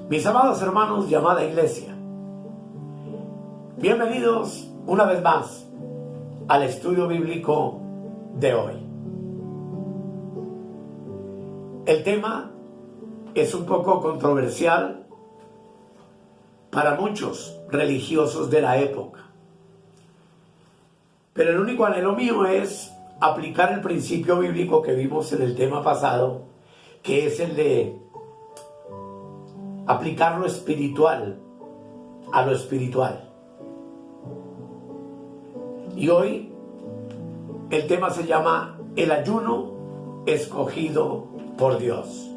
Mis amados hermanos de amada iglesia, bienvenidos una vez más al estudio bíblico de hoy. El tema es un poco controversial para muchos religiosos de la época, pero el único anhelo mío es aplicar el principio bíblico que vimos en el tema pasado, que es el de aplicar lo espiritual a lo espiritual. Y hoy el tema se llama el ayuno escogido por Dios.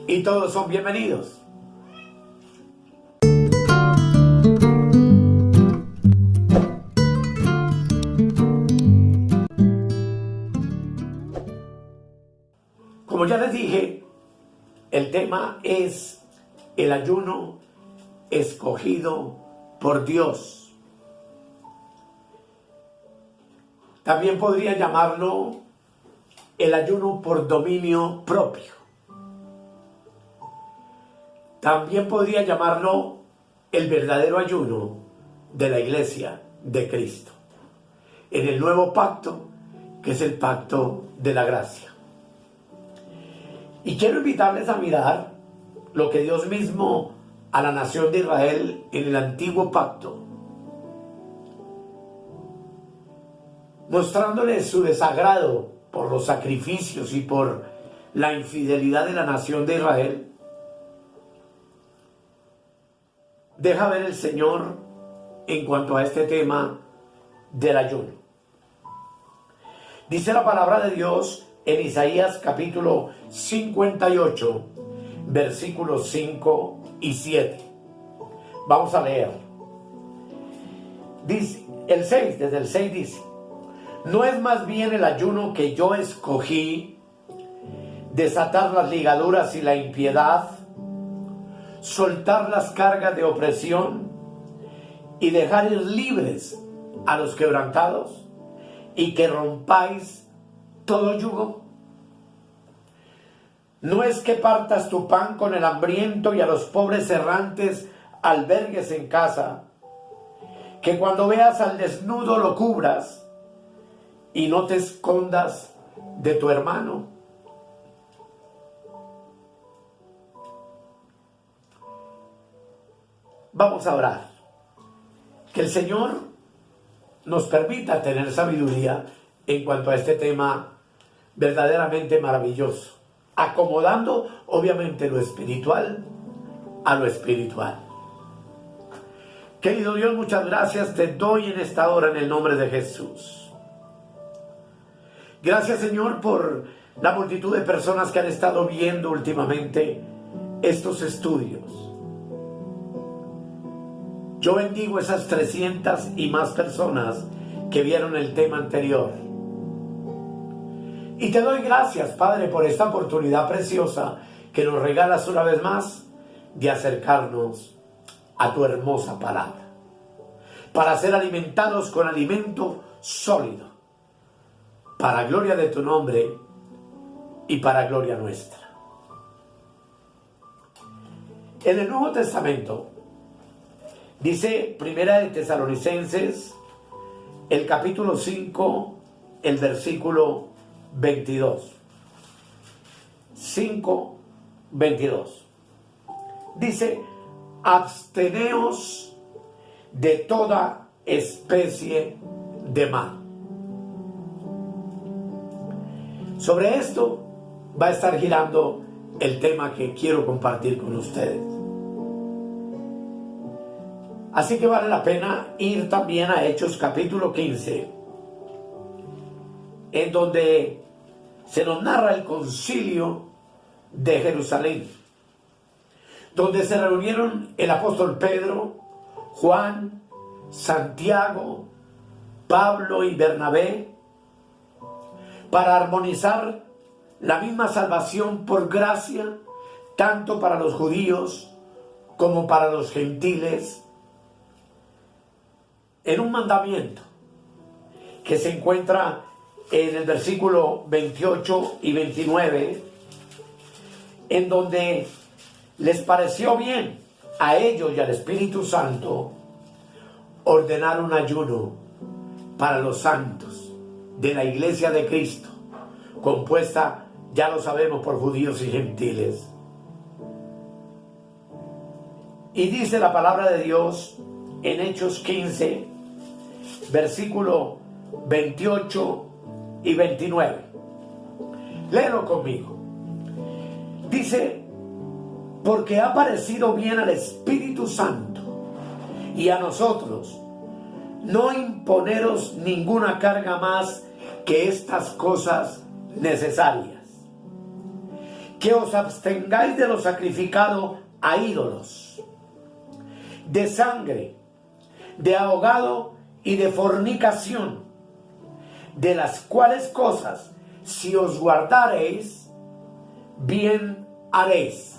Y todos son bienvenidos. Como ya les dije, el tema es el ayuno escogido por Dios. También podría llamarlo el ayuno por dominio propio. También podría llamarlo el verdadero ayuno de la iglesia de Cristo, en el nuevo pacto, que es el pacto de la gracia. Y quiero invitarles a mirar lo que Dios mismo a la nación de Israel en el antiguo pacto, mostrándoles su desagrado por los sacrificios y por la infidelidad de la nación de Israel. Deja ver el Señor en cuanto a este tema del ayuno. Dice la palabra de Dios en Isaías capítulo 58, versículos 5 y 7. Vamos a leer. Dice, desde el 6 dice: ¿no es más bien el ayuno que yo escogí, desatar las ligaduras y la impiedad, soltar las cargas de opresión y dejar ir libres a los quebrantados, y que rompáis todo yugo? ¿No es que partas tu pan con el hambriento y a los pobres errantes albergues en casa, que cuando veas al desnudo lo cubras y no te escondas de tu hermano? Vamos a orar. Que el Señor nos permita tener sabiduría en cuanto a este tema verdaderamente maravilloso, acomodando obviamente lo espiritual a lo espiritual. Querido Dios, muchas gracias te doy en esta hora en el nombre de Jesús. Gracias, Señor, por la multitud de personas que han estado viendo últimamente estos estudios. Yo bendigo esas 300 y más personas que vieron el tema anterior. Y te doy gracias, Padre, por esta oportunidad preciosa que nos regalas una vez más de acercarnos a tu hermosa palabra, para ser alimentados con alimento sólido, para gloria de tu nombre y para gloria nuestra. En el Nuevo Testamento, dice Primera de Tesalonicenses, el capítulo 5, el versículo 22. 5:22. Dice: absteneos de toda especie de mal. Sobre esto va a estar girando el tema que quiero compartir con ustedes. Así que vale la pena ir también a Hechos capítulo 15, en donde se nos narra el concilio de Jerusalén, donde se reunieron el apóstol Pedro, Juan, Santiago, Pablo y Bernabé para armonizar la misma salvación por gracia, tanto para los judíos como para los gentiles, en un mandamiento que se encuentra en el versículo 28 y 29, en donde les pareció bien a ellos y al Espíritu Santo ordenar un ayuno para los santos de la iglesia de Cristo, compuesta, ya lo sabemos, por judíos y gentiles. Y dice la palabra de Dios en Hechos 15, versículo 28 y 29. Léelo conmigo. Dice: porque ha parecido bien al Espíritu Santo y a nosotros no imponeros ninguna carga más que estas cosas necesarias, que os abstengáis de lo sacrificado a ídolos, de sangre, de ahogado y de fornicación, de las cuales cosas, si os guardareis, bien haréis.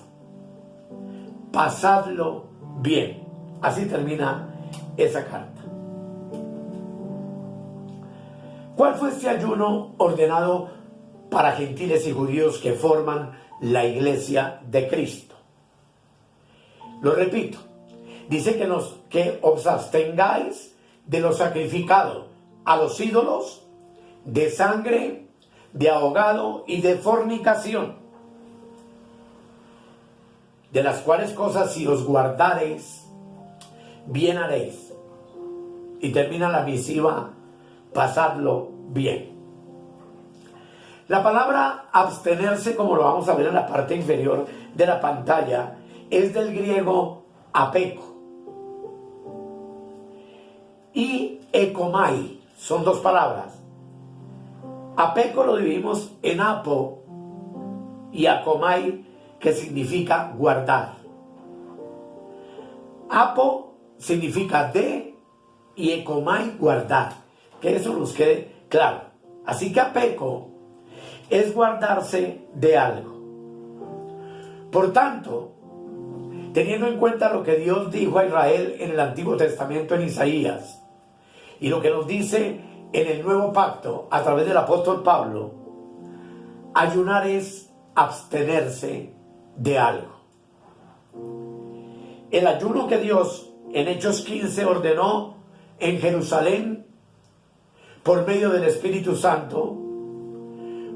Pasadlo bien. Así termina esa carta. ¿Cuál fue este ayuno ordenado para gentiles y judíos que forman la iglesia de Cristo? Lo repito, dice que os abstengáis de lo sacrificado a los ídolos, de sangre, de ahogado y de fornicación, de las cuales cosas si os guardareis, bien haréis. Y termina la misiva: pasadlo bien. La palabra abstenerse, como lo vamos a ver en la parte inferior de la pantalla, es del griego apeco y ekomai. Son dos palabras. Apeco lo dividimos en apo y akomai, que significa guardar. Apo significa de y ekomai, guardar. Que eso nos quede claro. Así que apeco es guardarse de algo. Por tanto, teniendo en cuenta lo que Dios dijo a Israel en el Antiguo Testamento en Isaías, y lo que nos dice en el Nuevo Pacto a través del apóstol Pablo, ayunar es abstenerse de algo. El ayuno que Dios en Hechos 15 ordenó en Jerusalén por medio del Espíritu Santo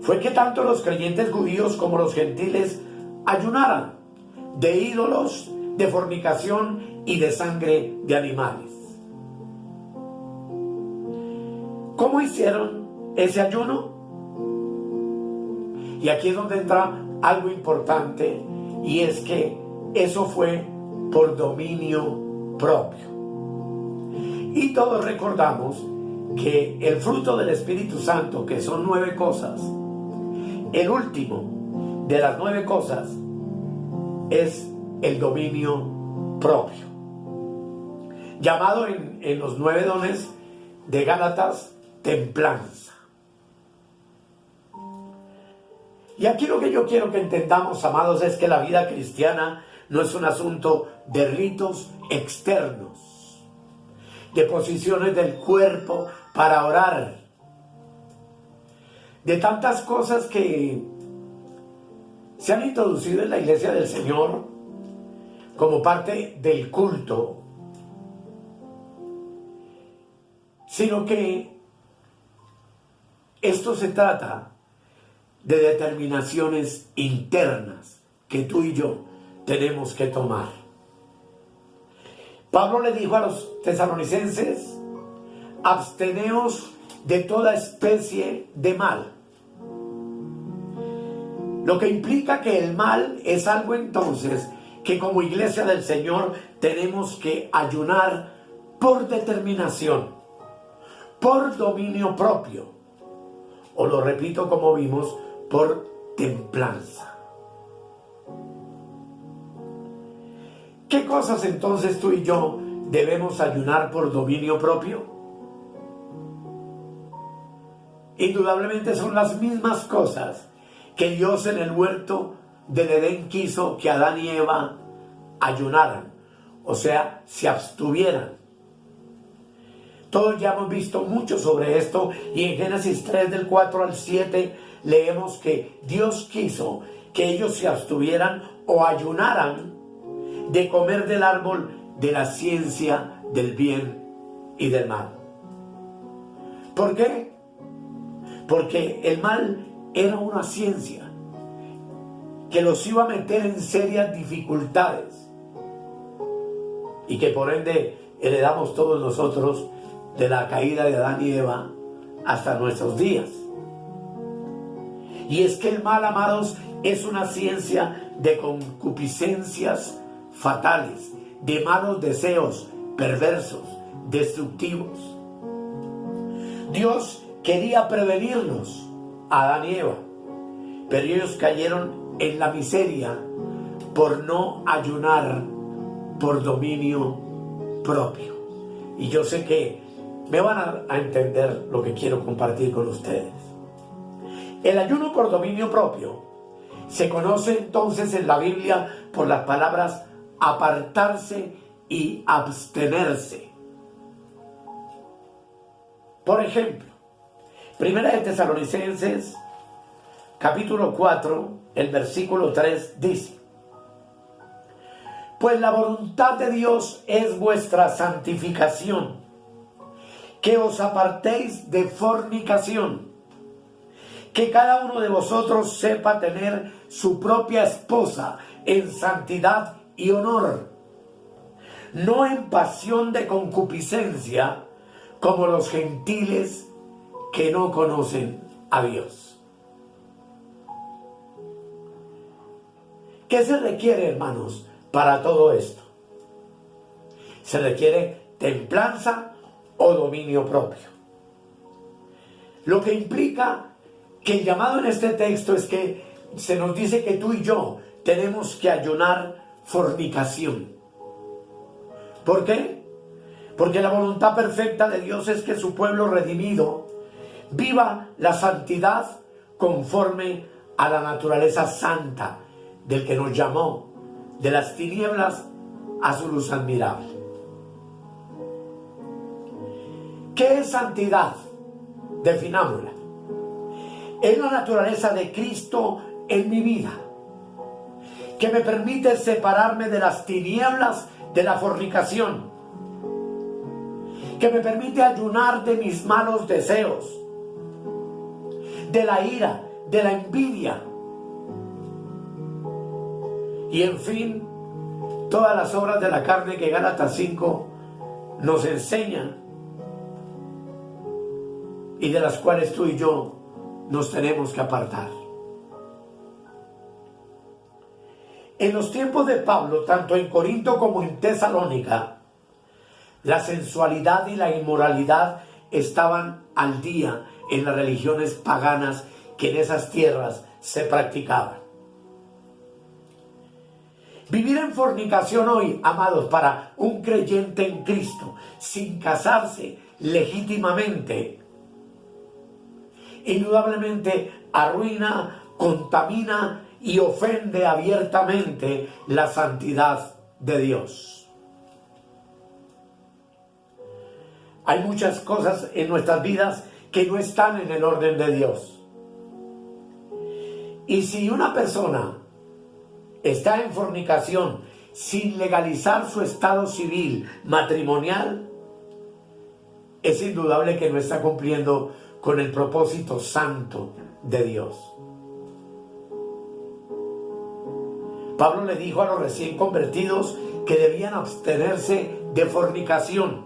fue que tanto los creyentes judíos como los gentiles ayunaran de ídolos, de fornicación y de sangre de animales. ¿Cómo hicieron ese ayuno? Y aquí es donde entra algo importante, y es que eso fue por dominio propio. Y todos recordamos que el fruto del Espíritu Santo, que son 9 cosas, el último de las 9 cosas es el dominio propio, llamado en los 9 dones de Gálatas templanza. Y aquí lo que yo quiero que entendamos, amados, es que la vida cristiana no es un asunto de ritos externos, de posiciones del cuerpo para orar, de tantas cosas que se han introducido en la iglesia del Señor como parte del culto, sino que esto se trata de determinaciones internas que tú y yo tenemos que tomar. Pablo le dijo a los tesalonicenses: absteneos de toda especie de mal. Lo que implica que el mal es algo entonces que como iglesia del Señor tenemos que ayunar por determinación, por dominio propio, o lo repito como vimos, por templanza. ¿Qué cosas entonces tú y yo debemos ayunar por dominio propio? Indudablemente son las mismas cosas que Dios en el huerto del Edén quiso que Adán y Eva ayunaran, o sea, se abstuvieran. Todos ya hemos visto mucho sobre esto y en Génesis 3 del 4 al 7 leemos que Dios quiso que ellos se abstuvieran o ayunaran de comer del árbol de la ciencia del bien y del mal. ¿Por qué? Porque el mal era una ciencia que los iba a meter en serias dificultades y que por ende heredamos todos nosotros de la caída de Adán y Eva hasta nuestros días. Y es que el mal, amados, es una ciencia de concupiscencias fatales, de malos deseos perversos, destructivos. Dios quería prevenirlos a Adán y Eva, pero ellos cayeron en la miseria por no ayunar por dominio propio. Y yo sé que me van a entender lo que quiero compartir con ustedes. El ayuno por dominio propio se conoce entonces en la Biblia por las palabras apartarse y abstenerse. Por ejemplo, Primera de Tesalonicenses, capítulo 4, el versículo 3 dice: pues la voluntad de Dios es vuestra santificación, que os apartéis de fornicación, que cada uno de vosotros sepa tener su propia esposa en santidad y honor, no en pasión de concupiscencia, como los gentiles que no conocen a Dios. ¿Qué se requiere, hermanos, para todo esto? Se requiere templanza o dominio propio. Lo que implica que el llamado en este texto es que se nos dice que tú y yo tenemos que ayunar fornicación. ¿Por qué? Porque la voluntad perfecta de Dios es que su pueblo redimido viva la santidad conforme a la naturaleza santa del que nos llamó de las tinieblas a su luz admirable. ¿Qué es santidad? Definámosla. Es la naturaleza de Cristo en mi vida, que me permite separarme de las tinieblas de la fornicación, que me permite ayunar de mis malos deseos, de la ira, de la envidia, y en fin, todas las obras de la carne que Gálatas 5 nos enseñan y de las cuales tú y yo nos tenemos que apartar. En los tiempos de Pablo, tanto en Corinto como en Tesalónica, la sensualidad y la inmoralidad estaban al día en las religiones paganas que en esas tierras se practicaban. Vivir en fornicación hoy, amados, para un creyente en Cristo, sin casarse legítimamente, indudablemente arruina, contamina y ofende abiertamente la santidad de Dios. Hay muchas cosas en nuestras vidas que no están en el orden de Dios. Y si una persona está en fornicación sin legalizar su estado civil matrimonial, es indudable que no está cumpliendo con el propósito santo de Dios. Pablo le dijo a los recién convertidos que debían abstenerse de fornicación.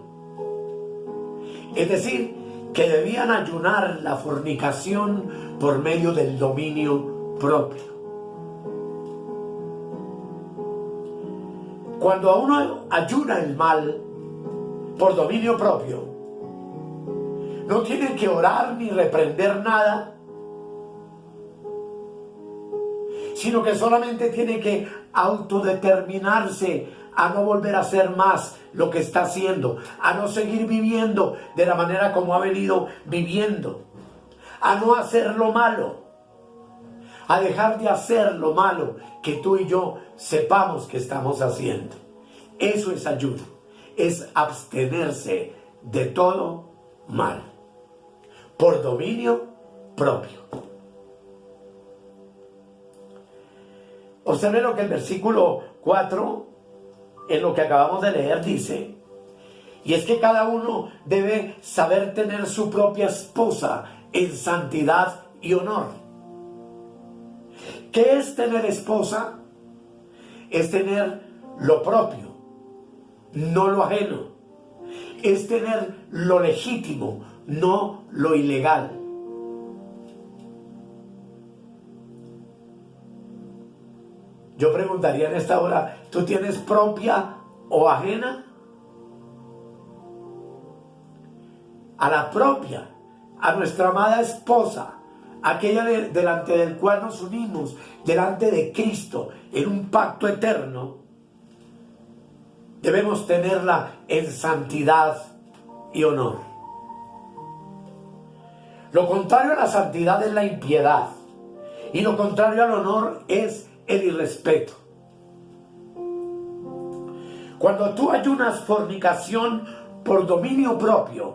Es decir, que debían ayunar la fornicación por medio del dominio propio. Cuando a uno ayuna el mal por dominio propio, no tiene que orar ni reprender nada, sino que solamente tiene que autodeterminarse a no volver a hacer más lo que está haciendo, a no seguir viviendo de la manera como ha venido viviendo, a no hacer lo malo, a dejar de hacer lo malo que tú y yo sepamos que estamos haciendo. Eso es ayuno, es abstenerse de todo mal, por dominio propio. Observe lo que el versículo 4, en lo que acabamos de leer, dice, y es que cada uno debe saber tener su propia esposa en santidad y honor. ¿Qué es tener esposa? Es tener lo propio, no lo ajeno. Es tener lo legítimo, no lo ilegal. Yo preguntaría en esta hora, ¿tú tienes propia o ajena? A la propia, a nuestra amada esposa, aquella delante del cual nos unimos, delante de Cristo, en un pacto eterno, debemos tenerla en santidad y honor. Lo contrario a la santidad es la impiedad, y lo contrario al honor es el irrespeto. Cuando tú ayunas fornicación por dominio propio,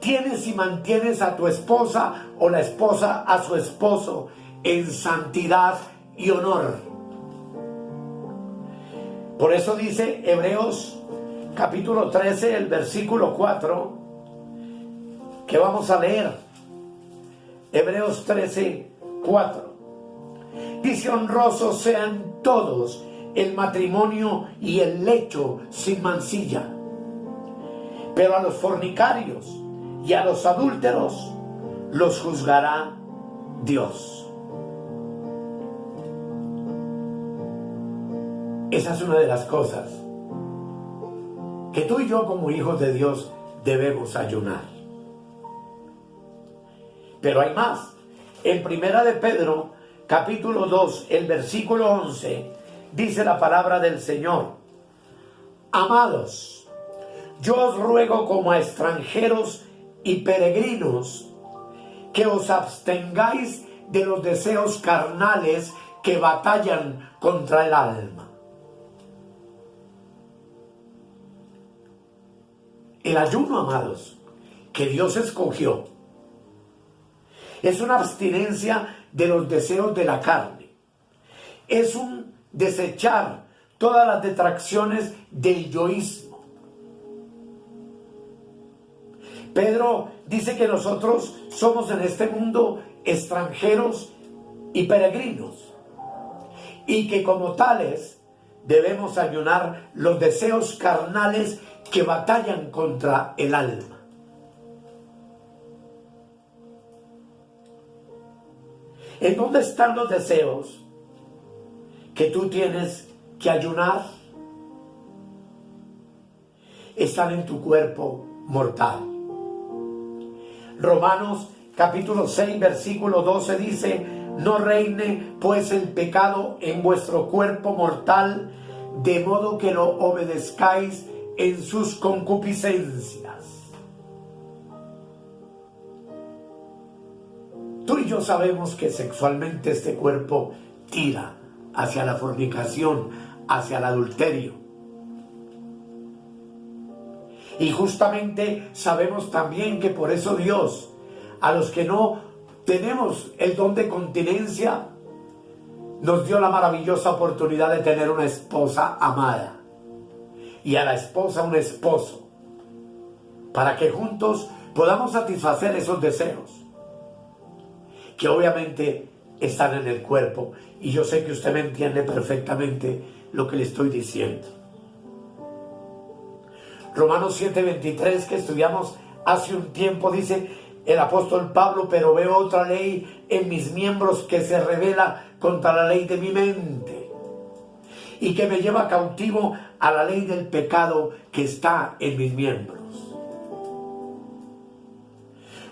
tienes y mantienes a tu esposa o la esposa a su esposo en santidad y honor. Por eso dice Hebreos capítulo 13, el versículo 4, que vamos a leer. Hebreos 13, 4. Dice: honrosos sean todos el matrimonio y el lecho sin mancilla, pero a los fornicarios y a los adúlteros los juzgará Dios. Esa es una de las cosas que tú y yo como hijos de Dios debemos ayunar. Pero hay más. En Primera de Pedro capítulo 2, el versículo 11, dice la palabra del Señor: amados, yo os ruego como a extranjeros y peregrinos que os abstengáis de los deseos carnales que batallan contra el alma. El ayuno, amados, que Dios escogió, es una abstinencia de los deseos de la carne. Es un desechar todas las detracciones del yoísmo. Pedro dice que nosotros somos en este mundo extranjeros y peregrinos, y que como tales debemos ayunar los deseos carnales que batallan contra el alma. ¿En dónde están los deseos que tú tienes que ayunar? Están en tu cuerpo mortal. Romanos capítulo 6, versículo 12 dice: no reine pues el pecado en vuestro cuerpo mortal, de modo que lo obedezcáis en sus concupiscencias. Tú y yo sabemos que sexualmente este cuerpo tira hacia la fornicación, hacia el adulterio. Y justamente sabemos también que por eso Dios, a los que no tenemos el don de continencia, nos dio la maravillosa oportunidad de tener una esposa amada, y a la esposa un esposo, para que juntos podamos satisfacer esos deseos que obviamente están en el cuerpo. Y yo sé que usted me entiende perfectamente lo que le estoy diciendo. Romanos 7:23, que estudiamos hace un tiempo, dice el apóstol Pablo: pero veo otra ley en mis miembros que se rebela contra la ley de mi mente y que me lleva cautivo a la ley del pecado que está en mis miembros.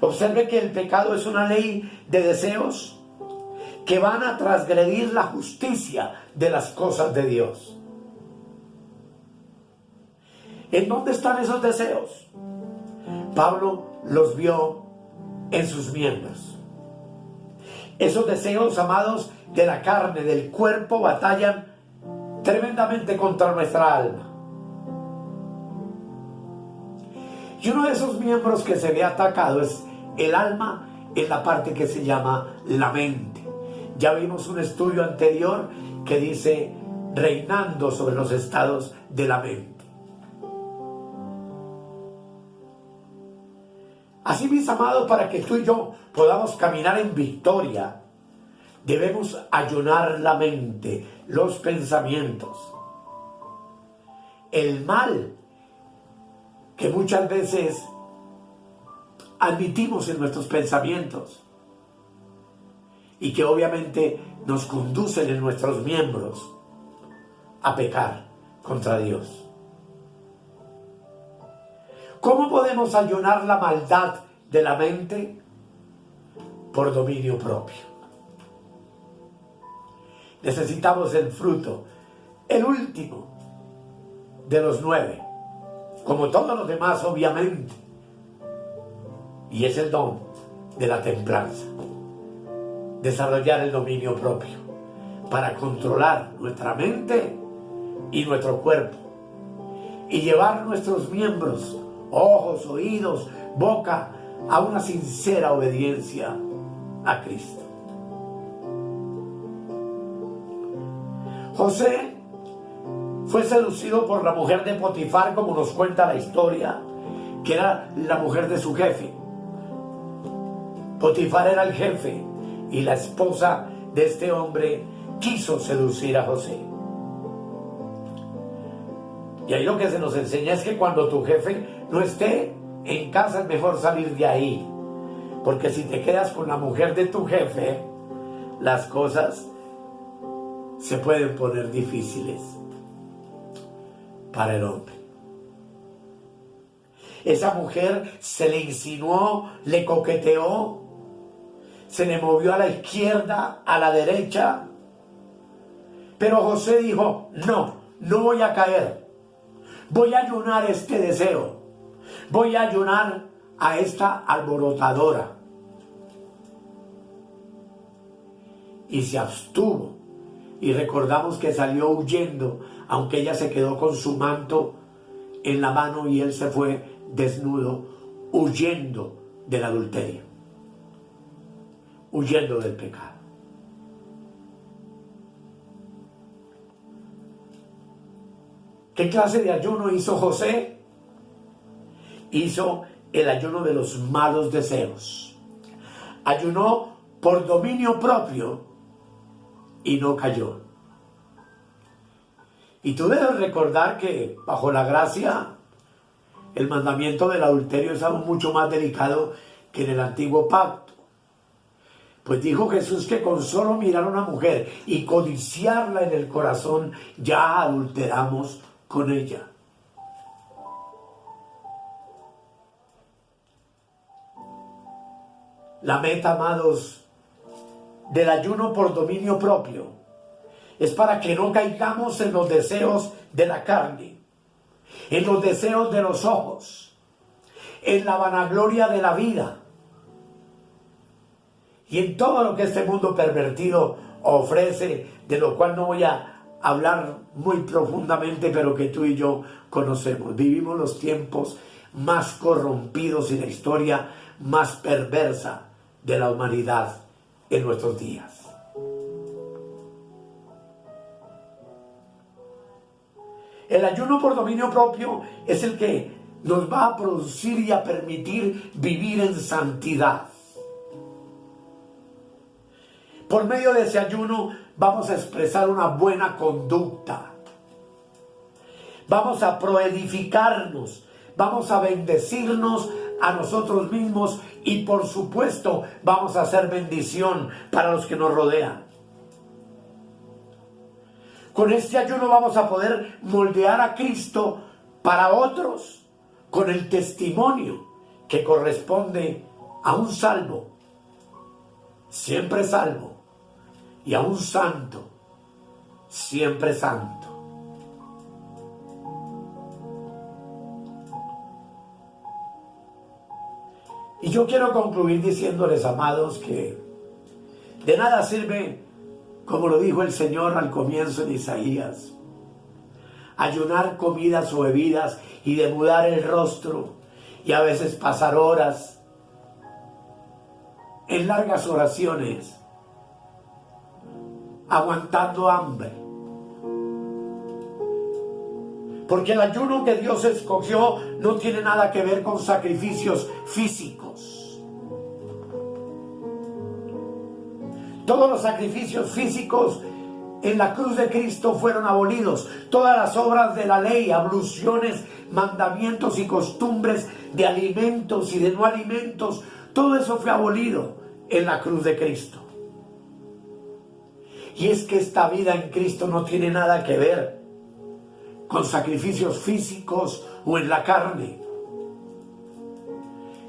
Observe que el pecado es una ley de deseos que van a transgredir la justicia de las cosas de Dios. ¿En dónde están esos deseos? Pablo los vio en sus miembros. Esos deseos, amados, de la carne, del cuerpo, batallan tremendamente contra nuestra alma. Y uno de esos miembros que se ve atacado es el alma, en la parte que se llama la mente. Ya vimos un estudio anterior que dice reinando sobre los estados de la mente. Así, mis amados, para que tú y yo podamos caminar en victoria, debemos ayunar la mente, los pensamientos. El mal que muchas veces admitimos en nuestros pensamientos y que obviamente nos conducen en nuestros miembros a pecar contra Dios. ¿Cómo podemos ayunar la maldad de la mente? Por dominio propio. Necesitamos el fruto, el último de los 9, como todos los demás obviamente, y es el don de la templanza. Desarrollar el dominio propio para controlar nuestra mente y nuestro cuerpo y llevar nuestros miembros, ojos, oídos, boca, a una sincera obediencia a Cristo. José fue seducido por la mujer de Potifar, como nos cuenta la historia, que era la mujer de su jefe. Potifar era el jefe y la esposa de este hombre quiso seducir a José. Y ahí lo que se nos enseña es que cuando tu jefe no esté en casa es mejor salir de ahí, porque si te quedas con la mujer de tu jefe, las cosas se pueden poner difíciles para el hombre. Esa mujer se le insinuó, le coqueteó, se le movió a la izquierda, a la derecha, pero José dijo: no voy a caer, voy a ayunar este deseo, voy a ayunar a esta alborotadora. Y se abstuvo, y recordamos que salió huyendo, aunque ella se quedó con su manto en la mano y él se fue desnudo, huyendo del adulterio, huyendo del pecado. ¿Qué clase de ayuno hizo José? Hizo el ayuno de los malos deseos. Ayunó por dominio propio y no cayó. Y tú debes recordar que bajo la gracia, el mandamiento del adulterio es aún mucho más delicado que en el antiguo pacto. Pues dijo Jesús que con solo mirar a una mujer y codiciarla en el corazón, ya adulteramos con ella. La meta, amados, del ayuno por dominio propio es para que no caigamos en los deseos de la carne, en los deseos de los ojos, en la vanagloria de la vida y en todo lo que este mundo pervertido ofrece, de lo cual no voy a hablar muy profundamente, pero que tú y yo conocemos. Vivimos los tiempos más corrompidos y la historia más perversa de la humanidad en nuestros días. El ayuno por dominio propio es el que nos va a producir y a permitir vivir en santidad. Por medio de ese ayuno vamos a expresar una buena conducta. Vamos a proedificarnos, vamos a bendecirnos a nosotros mismos y por supuesto vamos a hacer bendición para los que nos rodean. Con este ayuno vamos a poder moldear a Cristo para otros con el testimonio que corresponde a un salvo, siempre salvo, y a un santo, siempre santo. Y yo quiero concluir diciéndoles, amados, que de nada sirve, como lo dijo el Señor al comienzo en Isaías, ayunar comidas o bebidas y demudar el rostro y a veces pasar horas en largas oraciones, aguantando hambre. Porque el ayuno que Dios escogió no tiene nada que ver con sacrificios físicos. Todos los sacrificios físicos en la cruz de Cristo fueron abolidos. Todas las obras de la ley, abluciones, mandamientos y costumbres de alimentos y de no alimentos, todo eso fue abolido en la cruz de Cristo. Y es que esta vida en Cristo no tiene nada que ver con sacrificios físicos o en la carne.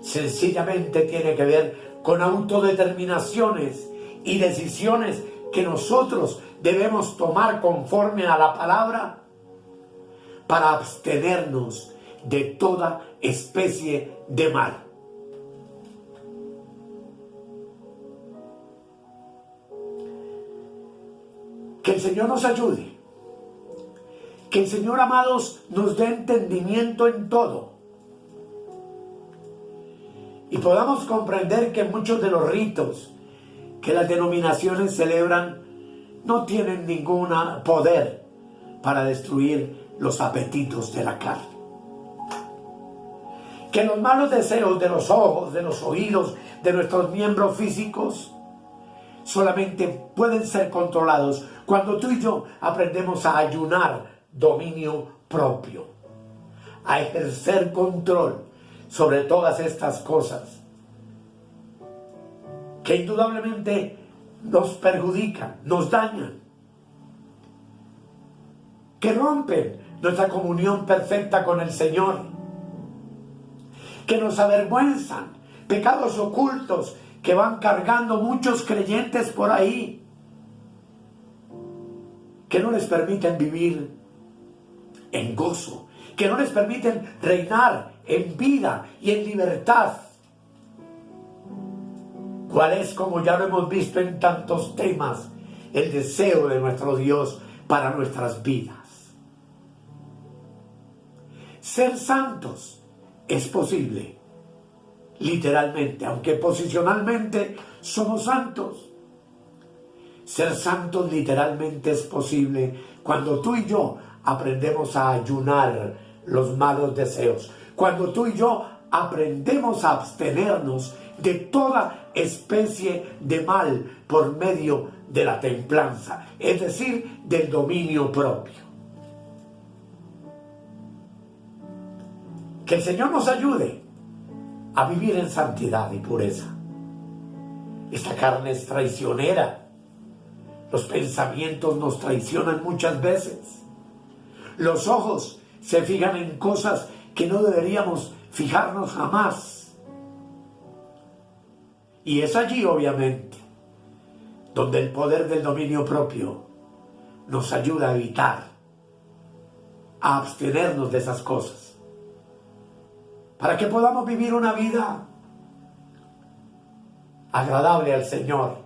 Sencillamente tiene que ver con autodeterminaciones y decisiones que nosotros debemos tomar conforme a la palabra para abstenernos de toda especie de mal. Que el Señor nos ayude. Que el Señor, amados, nos dé entendimiento en todo. Y podamos comprender que muchos de los ritos que las denominaciones celebran no tienen ningún poder para destruir los apetitos de la carne. Que los malos deseos de los ojos, de los oídos, de nuestros miembros físicos solamente pueden ser controlados cuando tú y yo aprendemos a ayunar dominio propio, a ejercer control sobre todas estas cosas que indudablemente nos perjudican, nos dañan, que rompen nuestra comunión perfecta con el Señor, que nos avergüenzan, pecados ocultos que van cargando muchos creyentes por ahí, que no les permiten vivir en gozo, que no les permiten reinar en vida y en libertad. ¿Cuál es, como ya lo hemos visto en tantos temas, el deseo de nuestro Dios para nuestras vidas? Ser santos es posible, literalmente, aunque posicionalmente somos santos. Ser santos literalmente es posible cuando tú y yo aprendemos a ayunar los malos deseos, cuando tú y yo aprendemos a abstenernos de toda especie de mal por medio de la templanza, es decir, del dominio propio. Que el Señor nos ayude a vivir en santidad y pureza. Esta carne es traicionera. Los pensamientos nos traicionan muchas veces. Los ojos se fijan en cosas que no deberíamos fijarnos jamás. Y es allí, obviamente, donde el poder del dominio propio nos ayuda a evitar, a abstenernos de esas cosas, para que podamos vivir una vida agradable al Señor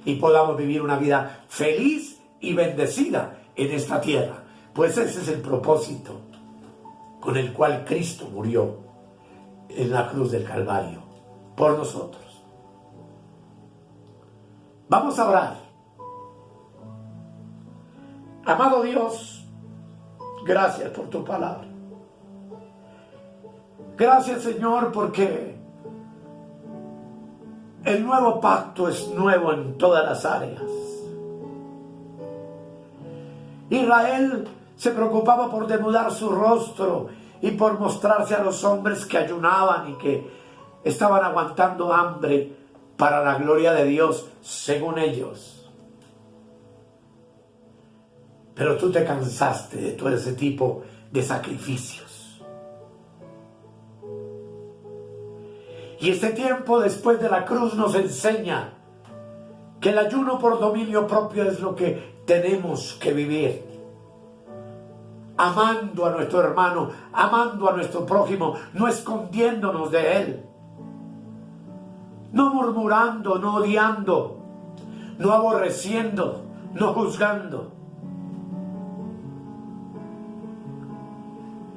y podamos vivir una vida feliz y bendecida en esta tierra, pues ese es el propósito con el cual Cristo murió en la cruz del Calvario por nosotros. Vamos a orar. Amado Dios, gracias por tu palabra. Gracias, Señor, porque el nuevo pacto es nuevo en todas las áreas. Israel se preocupaba por demudar su rostro y por mostrarse a los hombres que ayunaban y que estaban aguantando hambre para la gloria de Dios, según ellos. Pero tú te cansaste de todo ese tipo de sacrificios. Y este tiempo después de la cruz nos enseña que el ayuno por dominio propio es lo que tenemos que vivir. Amando a nuestro hermano, amando a nuestro prójimo, no escondiéndonos de él. No murmurando, no odiando, no aborreciendo, no juzgando,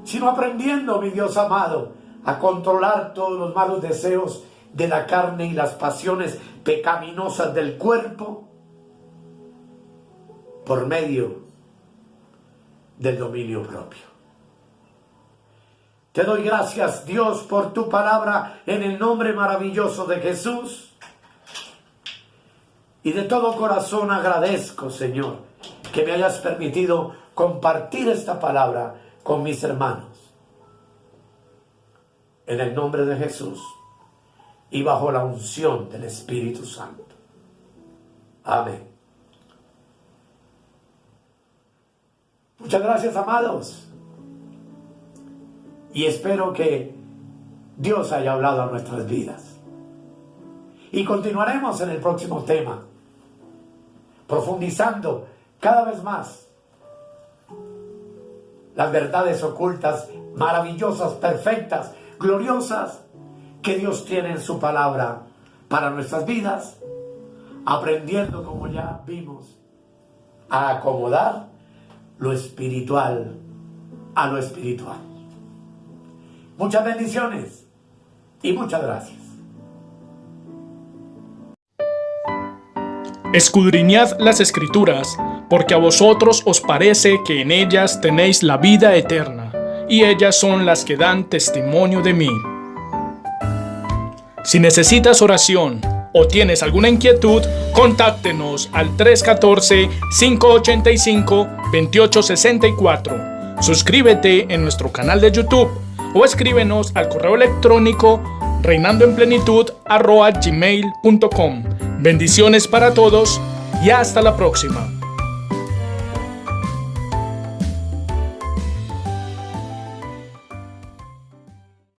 sino aprendiendo, mi Dios amado, a controlar todos los malos deseos de la carne y las pasiones pecaminosas del cuerpo por medio del dominio propio. Te doy gracias, Dios, por tu palabra en el nombre maravilloso de Jesús. Y de todo corazón agradezco, Señor, que me hayas permitido compartir esta palabra con mis hermanos. En el nombre de Jesús y bajo la unción del Espíritu Santo. Amén. Muchas gracias, amados. Y espero que Dios haya hablado a nuestras vidas. Y continuaremos en el próximo tema, profundizando cada vez más las verdades ocultas, maravillosas, perfectas, gloriosas, que Dios tiene en su palabra para nuestras vidas, aprendiendo, como ya vimos, a acomodar lo espiritual a lo espiritual. Muchas bendiciones y muchas gracias. Escudriñad las Escrituras, porque a vosotros os parece que en ellas tenéis la vida eterna, y ellas son las que dan testimonio de mí. Si necesitas oración o tienes alguna inquietud, contáctenos al 314-585-2864. Suscríbete en nuestro canal de YouTube o escríbenos al correo electrónico reinandoenplenitud@gmail.com. Bendiciones para todos y hasta la próxima.